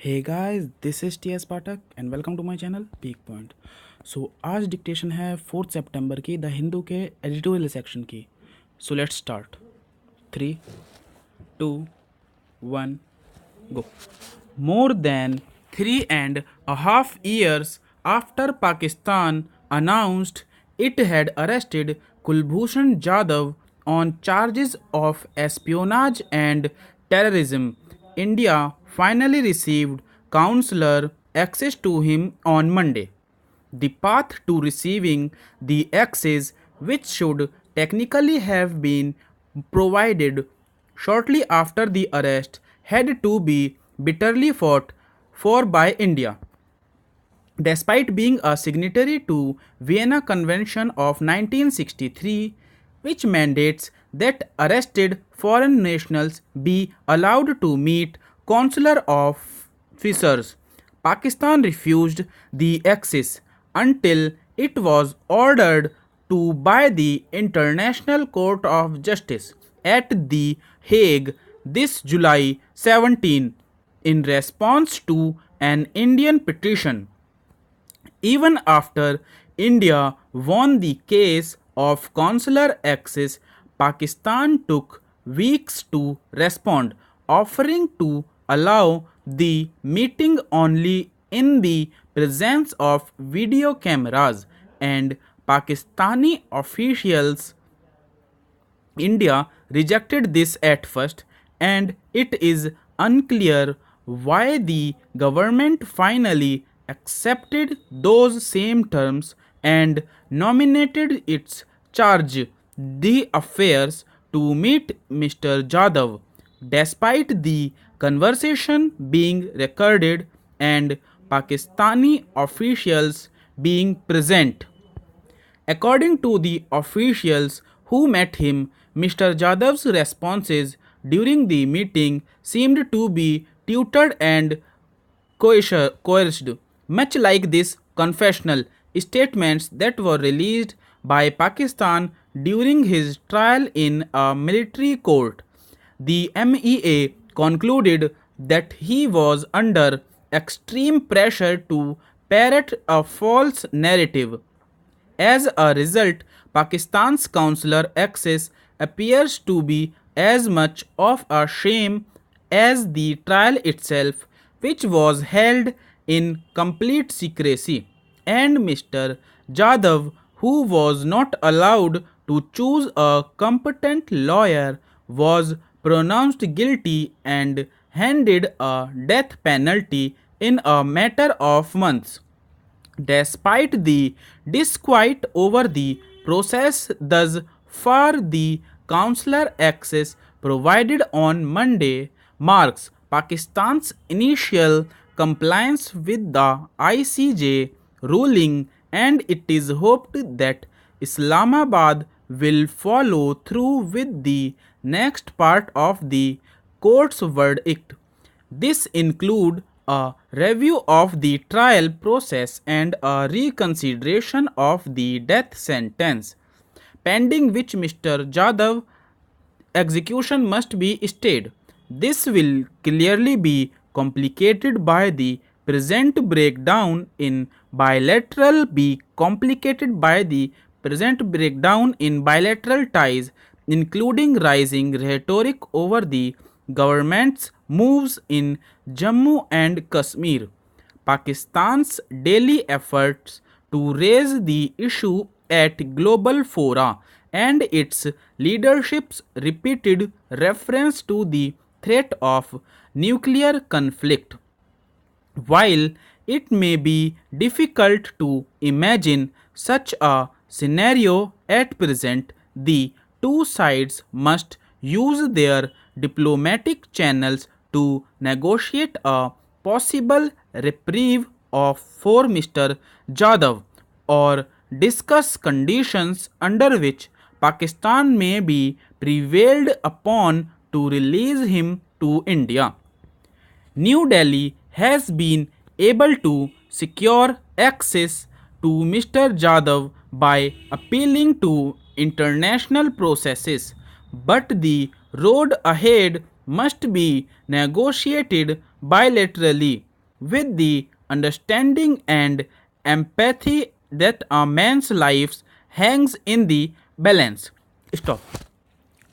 Hey guys this is T S Pathak and welcome to my channel Peak Point. आज dictation है 4 सितंबर की the Hindu के editorial section की। So let's start. 3 2 1 go. More than 3.5 years after Pakistan announced it had arrested Kulbhushan Jadhav on charges of espionage and terrorism, India finally received consular access to him on Monday. The path to receiving the access, which should technically have been provided shortly after the arrest, had to be bitterly fought for by India. Despite being a signatory to Vienna Convention of 1963, which mandates that arrested foreign nationals be allowed to meet consular officers, Pakistan refused the access until it was ordered to by the International Court of Justice at The Hague this July 17 in response to an Indian petition. Even after India won the case of consular access, Pakistan took weeks to respond, offering to allow the meeting only in the presence of video cameras, and Pakistani officials. India rejected this at first, and it is unclear why the government finally accepted those same terms and nominated its charge d'affaires to meet Mr. Jadhav, despite the conversation being recorded and Pakistani officials being present. According to the officials who met him, Mr. Jadhav's responses during the meeting seemed to be tutored and coerced, much like these confessional statements that were released by Pakistan during his trial in a military court. The MEA concluded that he was under extreme pressure to parrot a false narrative. As a result, Pakistan's consular access appears to be as much of a shame as the trial itself, which was held in complete secrecy, and Mr. Jadhav, who was not allowed to choose a competent lawyer, was pronounced guilty and handed a death penalty in a matter of months. Despite the disquiet over the process thus far, the consular access provided on Monday marks Pakistan's initial compliance with the ICJ ruling, and it is hoped that Islamabad will follow through with the next part of the court's verdict. This include a review of the trial process and a reconsideration of the death sentence, pending which Mr. Jadhav execution must be stayed. This will clearly be complicated by the present breakdown in bilateral ties, including rising rhetoric over the government's moves in Jammu and Kashmir. Pakistan's daily efforts to raise the issue at global fora, and its leadership's repeated reference to the threat of nuclear conflict. While it may be difficult to imagine such a scenario at present, the two sides must use their diplomatic channels to negotiate a possible reprieve for Mr. Jadhav, or discuss conditions under which Pakistan may be prevailed upon to release him to India. New Delhi has been able to secure access to Mr. Jadhav by appealing to international processes, but the road ahead must be negotiated bilaterally. with the understanding and empathy that a man's life hangs in the balance. Stop.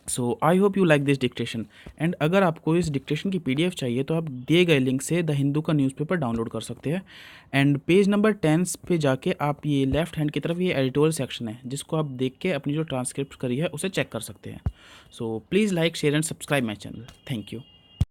So I hope you like this dictation and अगर आपको इस dictation की PDF चाहिए तो आप दिए गए link से द हिंदू का न्यूज़पेपर डाउनलोड कर सकते हैं एंड पेज नंबर 10 पे जाके आप ये लेफ्ट हैंड की तरफ ये एडिटोरियल सेक्शन है जिसको आप देख के अपनी जो ट्रांसक्रिप्ट करी है उसे चेक कर सकते हैं. So please like share and subscribe my channel. Thank you.